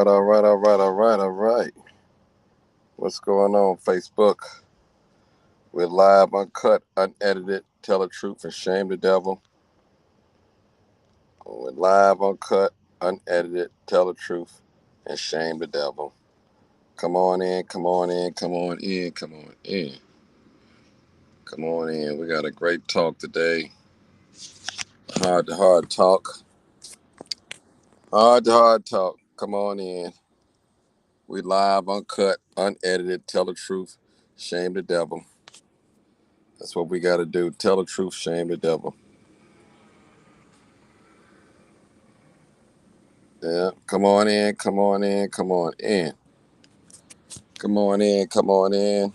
all right. What's going on, Facebook? We're live, uncut, unedited, tell the truth and shame the devil. We're live, uncut, unedited, tell the truth and shame the devil. Come on in, come on in, come on in, come on in. Come on in. We got a great talk today. Hard to hard talk. Hard to hard talk. Come on in. We live, uncut, unedited, tell the truth, shame the devil. That's what we got to do. Tell the truth, shame the devil. Yeah, come on in, come on in, come on in. Come on in, come on in.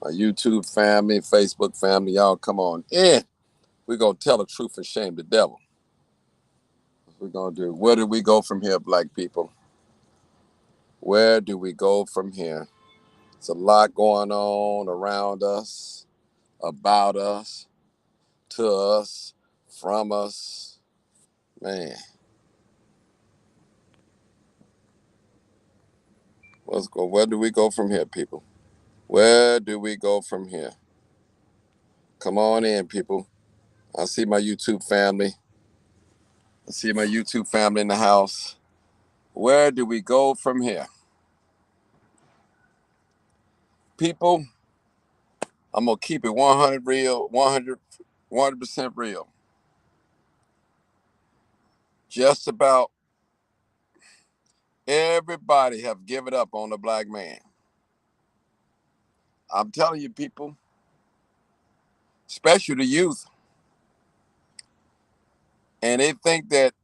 My YouTube family, Facebook family, y'all come on in. We're going to tell the truth and shame the devil. What we're going to do. Where do we go from here, black people? Where do we go from here? It's a lot going on around us, about us, to us, from us. Man, where do we go from here, people? Where do we go from here? Come on in, people. I see my YouTube family. I see my YouTube family in the house. Where do we go from here? People, I'm going to keep it 100 real, 100% real. Just about everybody have given up on the black man. I'm telling you, people, especially the youth, and they think that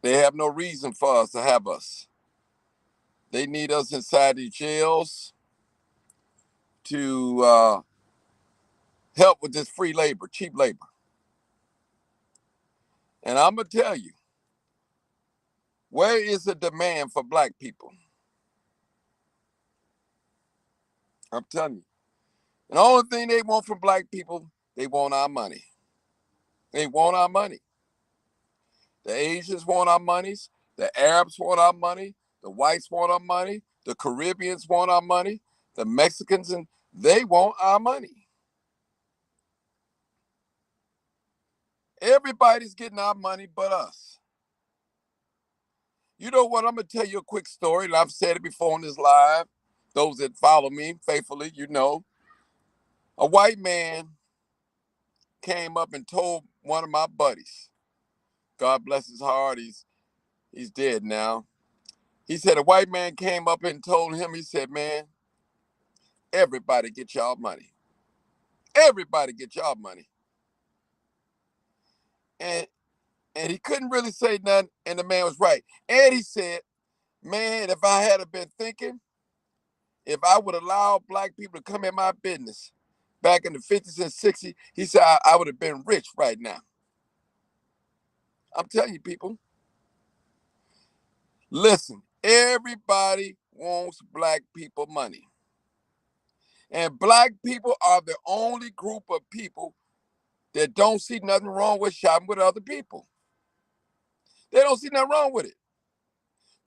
they have no reason for us to have us. They need us inside the jails to help with this free labor, cheap labor. And I'm going to tell you, where is the demand for black people? I'm telling you. And the only thing they want from black people, they want our money. They want our money. The Asians want our monies. The Arabs want our money. The whites want our money. The Caribbeans want our money. The Mexicans, and they want our money. Everybody's getting our money but us. You know what? I'm going to tell you a quick story, and I've said it before on this live. Those that follow me faithfully, you know. A white man came up and told one of my buddies, God bless his heart, he's dead now. He said a white man came up and told him, he said, man, everybody get y'all money. Everybody get y'all money. And he couldn't really say nothing, and the man was right. And he said, man, if I had been thinking, if I would allow black people to come in my business back in the 50s and 60s, he said, I would have been rich right now. I'm telling you, people, listen, everybody wants black people money. And black people are the only group of people that don't see nothing wrong with shopping with other people. They don't see nothing wrong with it.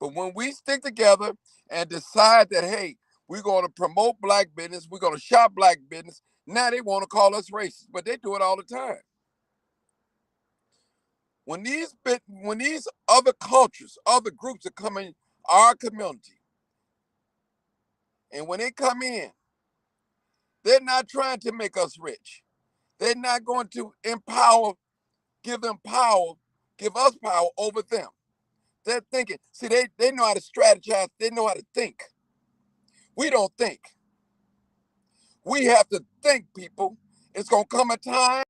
But when we stick together and decide that, hey, we're going to promote black business, we're going to shop black business, now they want to call us racist, but they do it all the time. When these other cultures, other groups are coming our community, and when they come in, they're not trying to make us rich. They're not going to give them power, give us power over them. They're thinking, see, they know how to strategize, they know how to think. We don't think. We have to think, people. It's going to come a time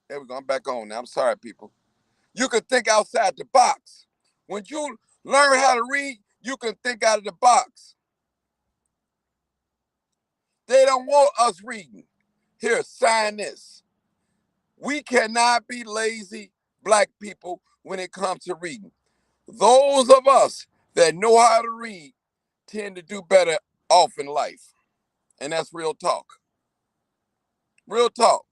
There we go. I'm back on now. I'm sorry, people. You can think outside the box. When you learn how to read, you can think out of the box. They don't want us reading. Here, sign this. We cannot be lazy black people when it comes to reading. Those of us that know how to read tend to do better off in life. And that's real talk. Real talk.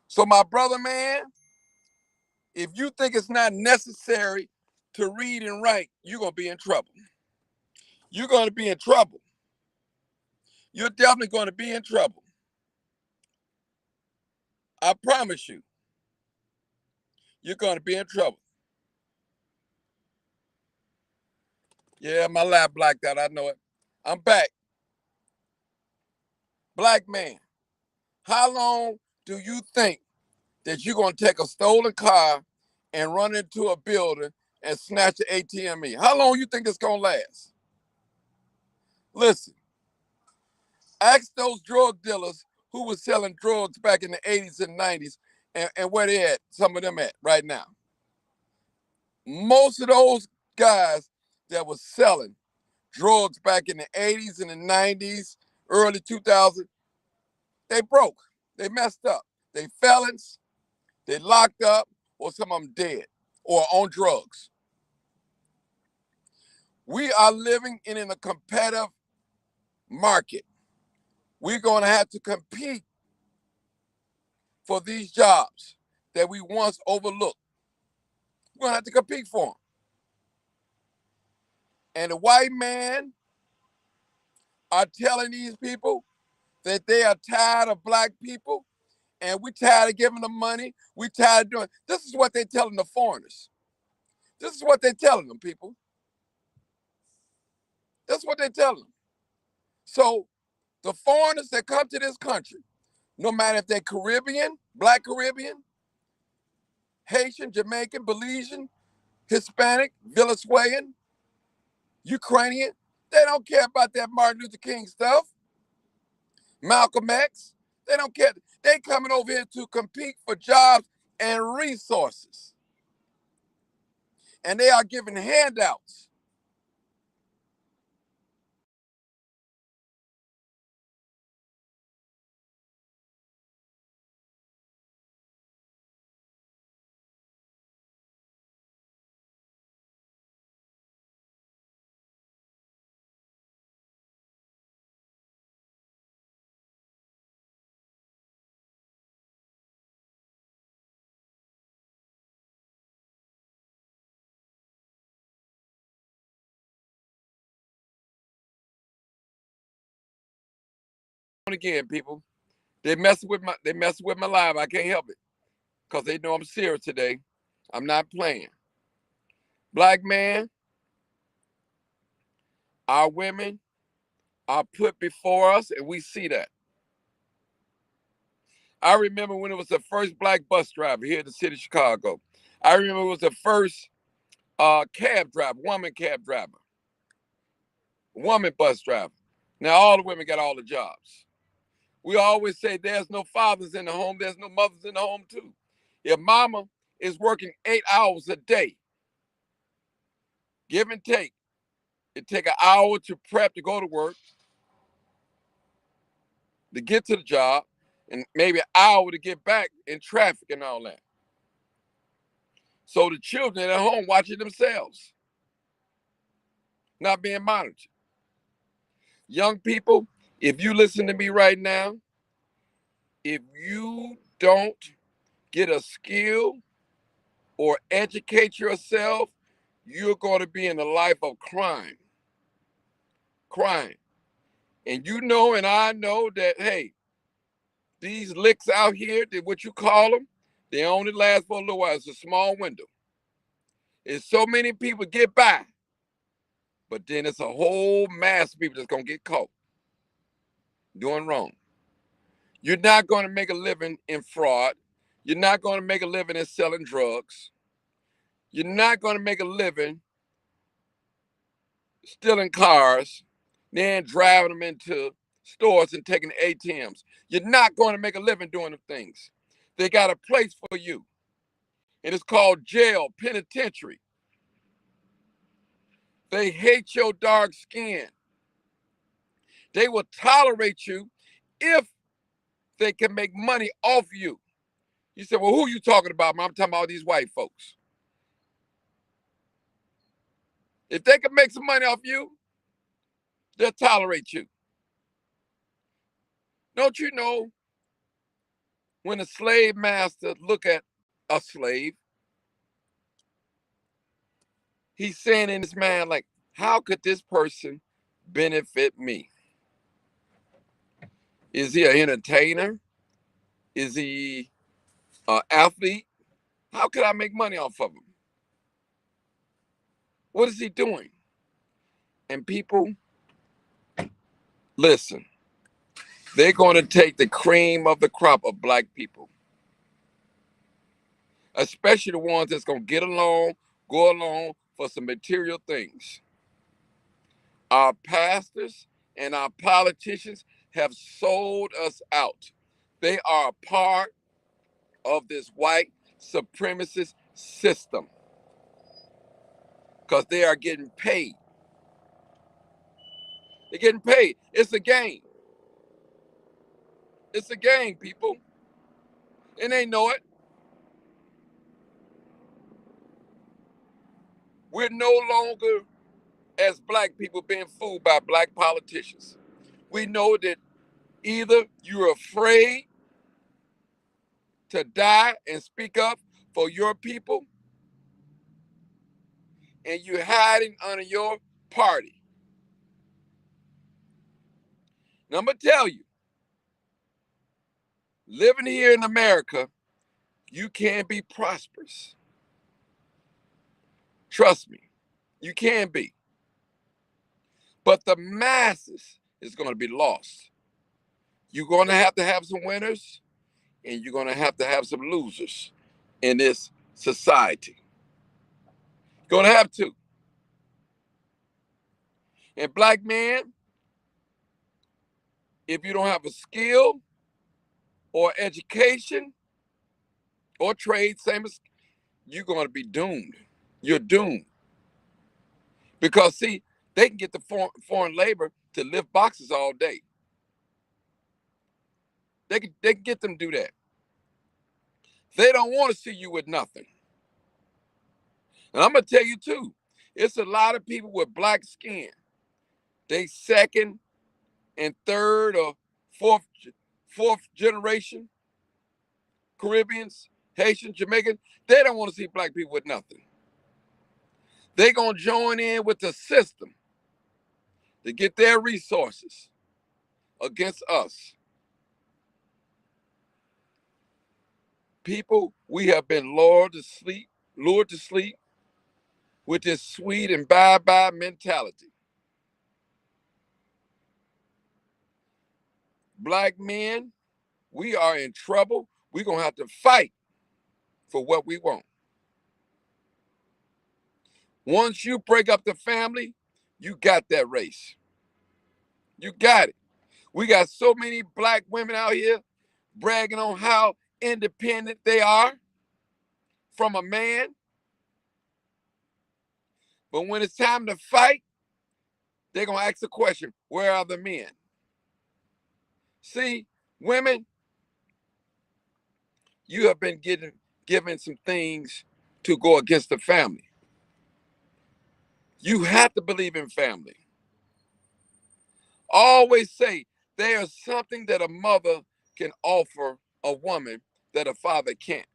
So, my brother, man, if you think it's not necessary to read and write, you're going to be in trouble. You're going to be in trouble. You're definitely going to be in trouble. I promise you, you're going to be in trouble. Yeah, my lap blacked out. I know it. I'm back. Black man, how long do you think that you're going to take a stolen car and run into a building and snatch an ATM? How long you think it's going to last? Listen, ask those drug dealers who was selling drugs back in the 80s and 90s and where they at, some of them at right now. Most of those guys that was selling drugs back in the 80s and the 90s, early 2000s, they broke. They messed up. They felons, they locked up, or some of them dead or on drugs. We are living in a competitive market. We're going to have to compete for these jobs that we once overlooked. We're going to have to compete for them. And the white man are telling these people that they are tired of black people and we tired of giving them money. We tired of doing. This is what they're telling the foreigners. This is what they're telling them, people. That's what they're telling them. So the foreigners that come to this country, no matter if they're Caribbean, Black Caribbean, Haitian, Jamaican, Belizean, Hispanic, Venezuelan, Ukrainian, they don't care about that Martin Luther King stuff. Malcolm X, they don't care. They coming over here to compete for jobs and resources. And they are giving handouts. Again, people, they messing with my live. I can't help it because they know I'm serious today. I'm not playing. Black man, our women are put before us, and we see that. I remember when it was the first black bus driver here in the city of Chicago. I remember it was the first cab driver, woman cab driver, woman bus driver. Now all the women got all the jobs. We always say there's no fathers in the home, there's no mothers in the home too. If mama is working 8 hours a day, give and take, it take an hour to prep to go to work, to get to the job, and maybe an hour to get back in traffic and all that. So the children at home watching themselves, not being monitored. Young people, if you listen to me right now, if you don't get a skill or educate yourself, you're going to be in a life of crime. Crime. And you know, and I know that, hey, these licks out here, what you call them, they only last for a little while. It's a small window. It's so many people get by, but then it's a whole mass of people that's going to get caught doing wrong. You're not going to make a living in fraud. You're not going to make a living in selling drugs. You're not going to make a living stealing cars, then driving them into stores and taking ATMs. You're not going to make a living doing them things. They got a place for you, and it's called jail, penitentiary. They hate your dark skin. They will tolerate you if they can make money off you. You said, well, who you talking about? I'm talking about these white folks. If they can make some money off you, they'll tolerate you. Don't you know when a slave master look at a slave, he's saying in his mind, like, how could this person benefit me? Is he an entertainer? Is he an athlete? How could I make money off of him? What is he doing? And people, listen, they're going to take the cream of the crop of black people, especially the ones that's going to get along, go along for some material things. Our pastors and our politicians have sold us out. They are a part of this white supremacist system because they are getting paid. They're getting paid. It's a game. It's a game, people. And they know it. We're no longer, as black people, being fooled by black politicians. We know that either you're afraid to die and speak up for your people, and you're hiding under your party. Now, I'm going to tell you, living here in America, you can be prosperous. Trust me, you can be. But the masses is going to be lost. You're going to have some winners, and you're going to have some losers in this society. You're going to have to. And black men, if you don't have a skill or education or trade, same as, you're going to be doomed. You're doomed. Because, see, they can get the foreign labor to lift boxes all day. They can get them to do that. They don't want to see you with nothing. And I'm going to tell you, too, it's a lot of people with black skin. They second and third or fourth generation Caribbeans, Haitians, Jamaicans. They don't want to see black people with nothing. They're going to join in with the system to get their resources against us. People, we have been lured to sleep with this sweet and bye-bye mentality. Black men, we are in trouble. We're going to have to fight for what we want. Once you break up the family, you got that race. You got it. We got so many black women out here bragging on how independent they are from a man. But when it's time to fight, they're going to ask the question, where are the men? See, women, you have been given some things to go against the family. You have to believe in family. Always say there's something that a mother can offer a woman that a father can't.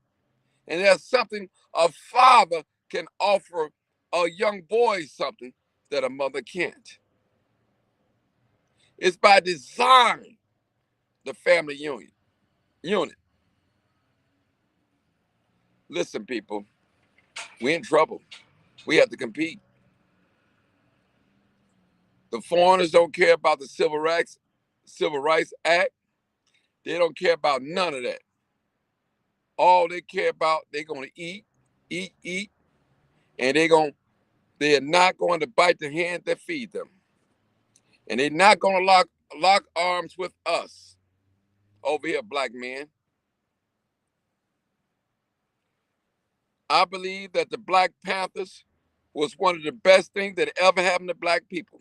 And there's something a father can offer a young boy something that a mother can't. It's by design, the family unit. Listen, people, we're in trouble. We have to compete. The foreigners don't care about the Civil Rights Act. They don't care about none of that. All they care about, they're going to eat, and they're not going to bite the hand that feed them. And they're not going to lock arms with us over here, black men. I believe that the Black Panthers was one of the best things that ever happened to black people.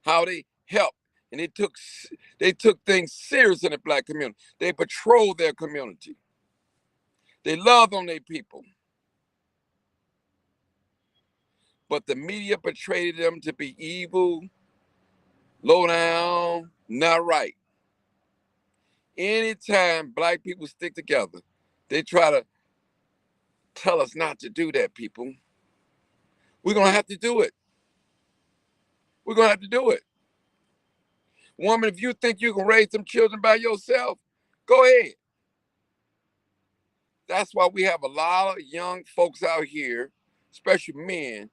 How they helped and they took things serious in the black community. They patrolled their community. They loved on their people. But the media portrayed them to be evil, low down, not right. Anytime black people stick together, they try to tell us not to do that, people. We're going to have to do it. We're going to have to do it. Woman, if you think you can raise some children by yourself, go ahead. That's why we have a lot of young folks out here, especially men,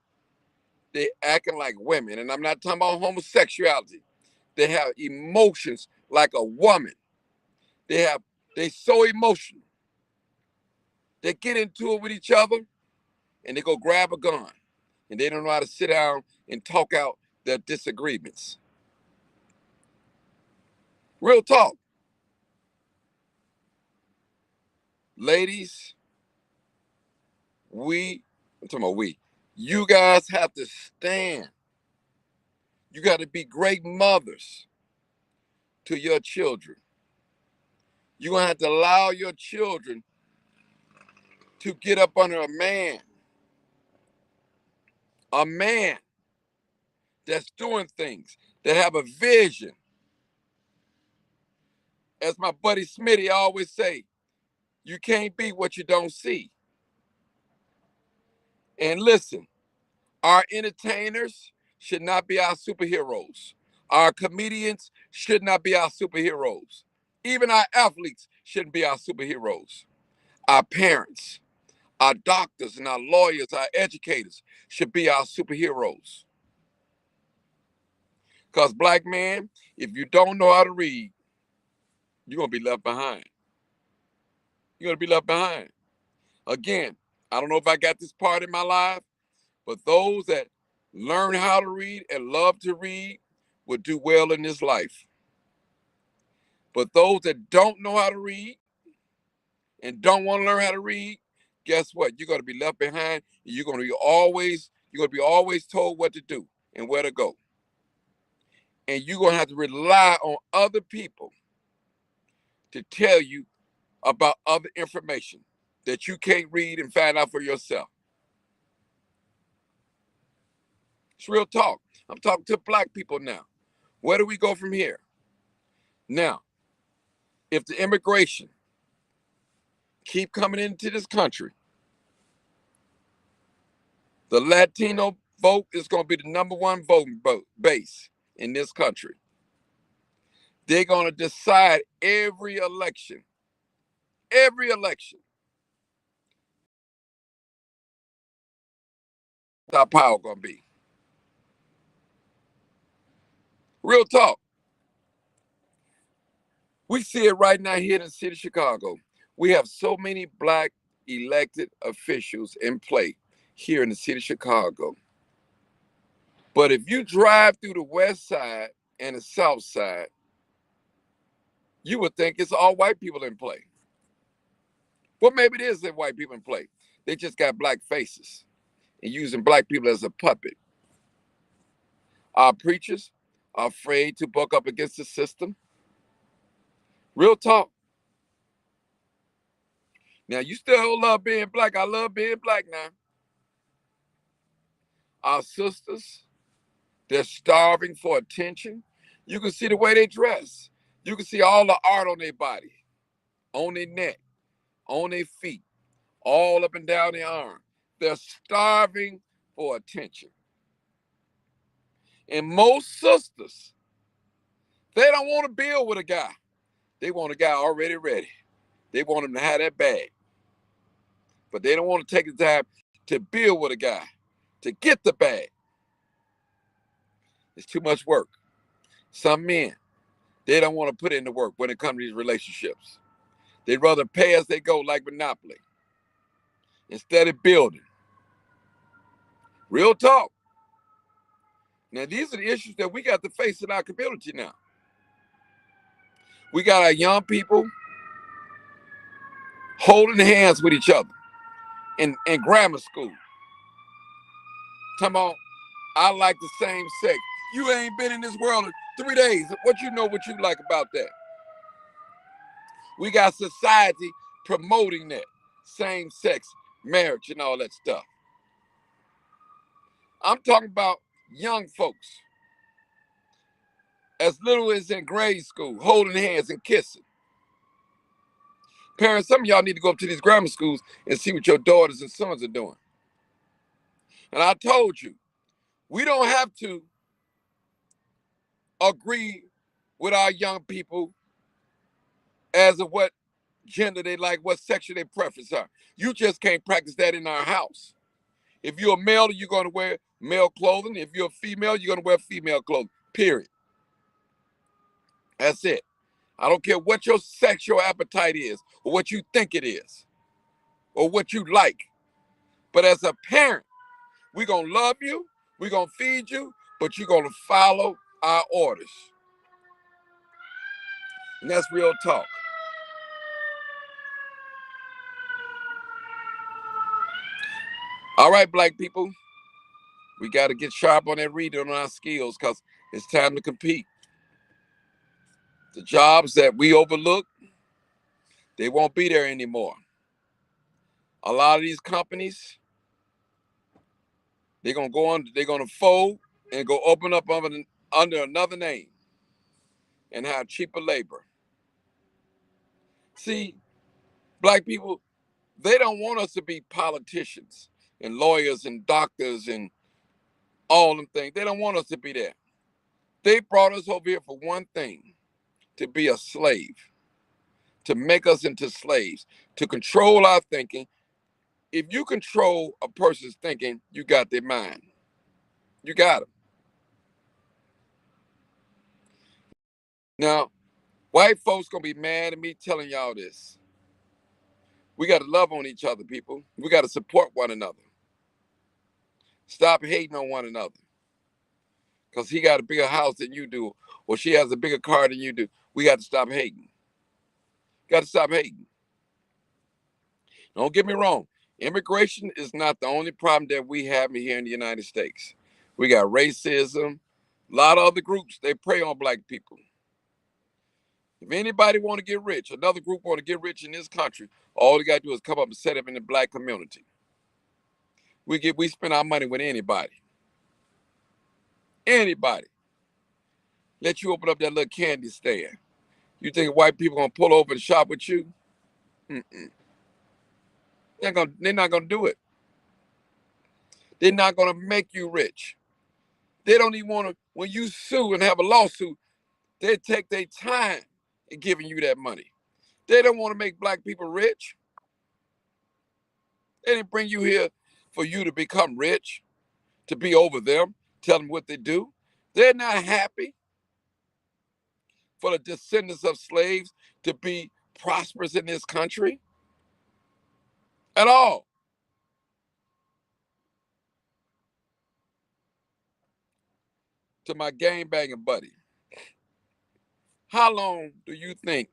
they acting like women. And I'm not talking about homosexuality. They have emotions like a woman. They so emotional. They get into it with each other and they go grab a gun. And they don't know how to sit down and talk out their disagreements. Real talk. Ladies, I'm talking about we, you guys have to stand. You got to be great mothers to your children. You're going to have to allow your children to get up under a man that's doing things, that have a vision. As my buddy Smitty always say, you can't be what you don't see. And listen, our entertainers should not be our superheroes. Our comedians should not be our superheroes. Even our athletes shouldn't be our superheroes. Our parents, our doctors and our lawyers, our educators should be our superheroes. Because black man, if you don't know how to read, you're going to be left behind. You're going to be left behind. Again, I don't know if I got this part in my life, but those that learn how to read and love to read will do well in this life. But those that don't know how to read and don't want to learn how to read, guess what? You're going to be left behind. And you're going to be always told what to do and where to go. And you're going to have to rely on other people to tell you about other information that you can't read and find out for yourself. It's real talk. I'm talking to black people now. Where do we go from here? Now, if the immigration keep coming into this country, the Latino vote is going to be the number one voting base in this country. They're going to decide every election. Our power going to be. Real talk. We see it right now here in the city of Chicago. We have so many black elected officials in play here in the city of Chicago. But if you drive through the west side and the south side, you would think it's all white people in play. Well, maybe it is that white people in play. They just got black faces and using black people as a puppet. Our preachers are afraid to buck up against the system. Real talk. Now, you still love being black. I love being black now. Our sisters, they're starving for attention. You can see the way they dress. You can see all the art on their body, on their neck, on their feet, all up and down their arm. They're starving for attention. And most sisters, they don't want to build with a guy. They want a guy already ready. They want him to have that bag. But they don't want to take the time to build with a guy, to get the bag. It's too much work. Some men, they don't want to put in the work when it comes to these relationships. They'd rather pay as they go like Monopoly instead of building. Real talk. Now, these are the issues that we got to face in our community now. We got our young people holding hands with each other. in grammar school. Talking about, I like the same sex. You ain't been in this world in 3 days. What you know what you like about that? We got society promoting that same sex marriage and all that stuff. I'm talking about young folks, as little as in grade school, holding hands and kissing. Parents, some of y'all need to go up to these grammar schools and see what your daughters and sons are doing. And I told you, we don't have to agree with our young people as of what gender they like, what sexual their preference are. You just can't practice that in our house. If you're a male, you're going to wear male clothing. If you're a female, you're going to wear female clothing, period. That's it. I don't care what your sexual appetite is or what you think it is or what you like. But as a parent, we're going to love you, we're going to feed you, but you're going to follow our orders. And that's real talk. All right, black people, we got to get sharp on that reading on our skills because it's time to compete. The jobs that we overlook, they won't be there anymore. A lot of these companies, they're going to go on, they're going to fold and go open up under another name and have cheaper labor. See, black people, they don't want us to be politicians and lawyers and doctors and all them things. They don't want us to be that. They brought us over here for one thing, to be a slave, to make us into slaves, to control our thinking. If you control a person's thinking, you got their mind. You got them. Now, white folks gonna be mad at me telling y'all this. We got to love on each other, people. We got to support one another. Stop hating on one another. Because he got a bigger house than you do, or she has a bigger car than you do. We got to stop hating. Got to stop hating. Don't get me wrong. Immigration is not the only problem that we have here in the United States. We got racism. A lot of other groups, they prey on black people. If anybody want to get rich, another group want to get rich in this country, all they got to do is come up and set up in the black community. We spend our money with anybody. Anybody. Let you open up that little candy stand. You think white people gonna pull over and shop with you? Mm-mm. They're not gonna do it. They're not gonna make you rich. They don't even want to. When you sue and have a lawsuit, they take their time in giving you that money. They don't want to make black people rich. They didn't bring you here for you to become rich, to be over them, tell them what they do. They're not happy for the descendants of slaves to be prosperous in this country at all. To my game banging buddy, how long do you think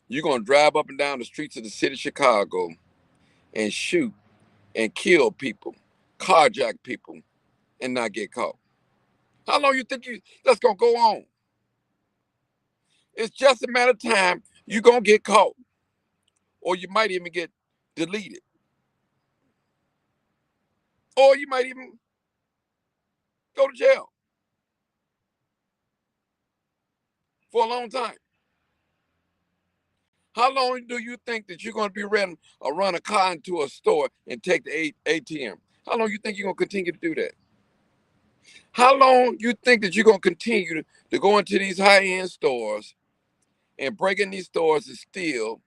you're going to drive up and down the streets of the city of Chicago and shoot and kill people, carjack people, and not get caught? How long you think that's going to go on? It's just a matter of time you're going to get caught, or you might even get deleted, or you might even go to jail for a long time. How long do you think that you're going to be ready to run a car into a store and take the ATM? How long you think you're going to continue to do that? How long you think that you're going to continue to go into these high-end stores and break in these stores and steal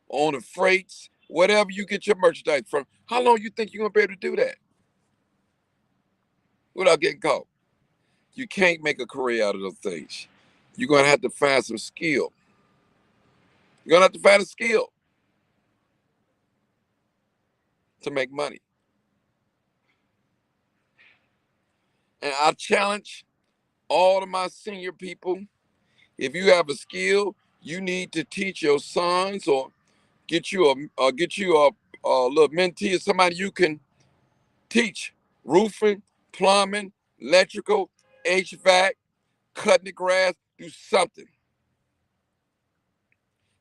on the freights, whatever you get your merchandise from? How long you think you're going to be able to do that without getting caught? You can't make a career out of those things. You're going to have to find some skill. You're going to have to find a skill to make money. And I challenge all of my senior people, if you have a skill, you need to teach your sons or get you little mentee is somebody you can teach roofing, plumbing, electrical, HVAC, cutting the grass, do something.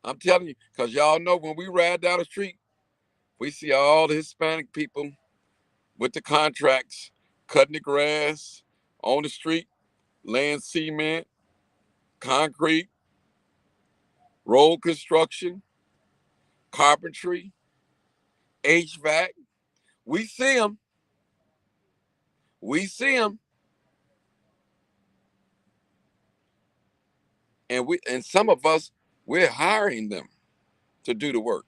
I'm telling you, because y'all know when we ride down the street, we see all the Hispanic people with the contracts, cutting the grass on the street, laying cement, concrete, road construction, carpentry, HVAC. We see them. We see them. And some of us, we're hiring them to do the work.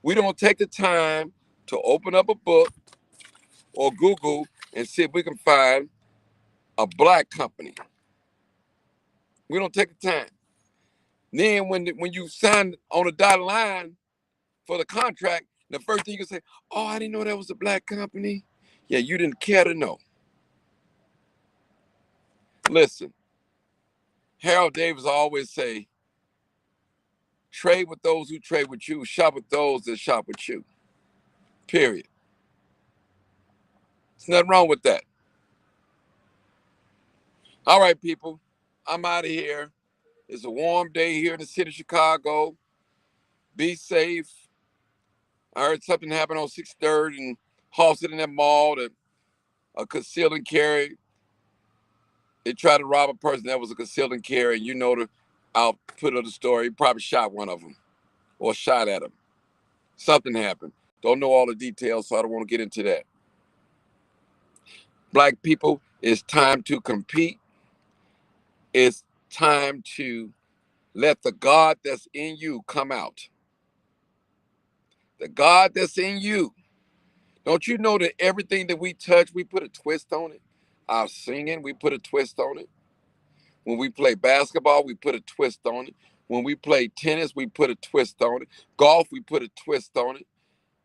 We don't take the time to open up a book or Google and see if we can find a black company. We don't take the time. Then when you sign on the dotted line for the contract, the first thing you can say, "Oh, I didn't know that was a black company." Yeah, you didn't care to know. Listen, Harold Davis always say, "Trade with those who trade with you. Shop with those that shop with you." Period. There's nothing wrong with that. All right, people, I'm out of here. It's a warm day here in the city of Chicago. Be safe. I heard something happened on 63rd and Halsted in that mall that a concealed and carry. They tried to rob a person that was a concealed and carry. And you know the output of the story. He probably shot one of them or shot at him. Something happened. Don't know all the details, so I don't want to get into that. Black people, it's time to compete. It's time to let the God that's in you come out. The God that's in you. Don't you know that everything that we touch, we put a twist on it? Our singing, we put a twist on it. When we play basketball, we put a twist on it. When we play tennis, we put a twist on it. Golf, we put a twist on it.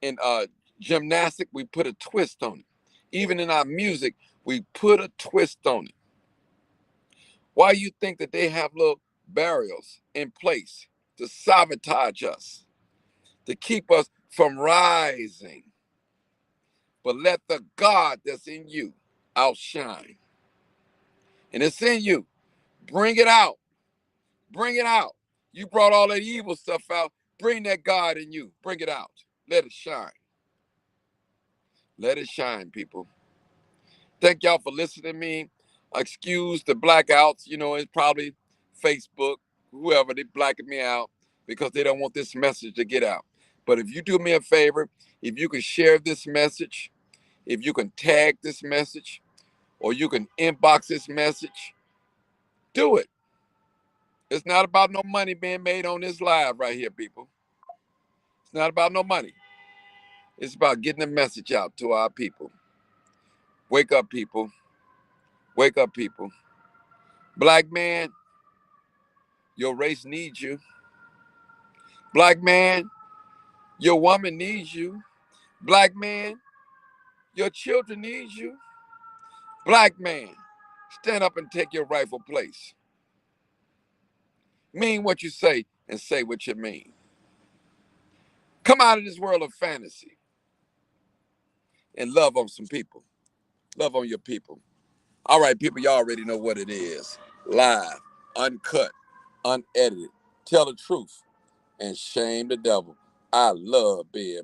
In gymnastics, we put a twist on it. Even in our music, we put a twist on it. Why do you think that they have little barriers in place to sabotage us, to keep us from rising? But let the God that's in you outshine. And it's in you. Bring it out. Bring it out. You brought all that evil stuff out. Bring that God in you. Bring it out. Let it shine. Let it shine, people. Thank y'all for listening to me. Excuse the blackouts. You know, it's probably Facebook, whoever, they blacking me out because they don't want this message to get out. But if you do me a favor, if you can share this message, if you can tag this message, or you can inbox this message, do it. It's not about no money being made on this live right here, people. It's not about no money. It's about getting the message out to our people. Wake up, people. Wake up, people. Black man, your race needs you. Black man, your woman needs you. Black man, your children need you. Black man, stand up and take your rightful place. Mean what you say and say what you mean. Come out of this world of fantasy and love on some people. Love on your people. All right, people, y'all already know what it is. Live, uncut, unedited. Tell the truth and shame the devil. I love being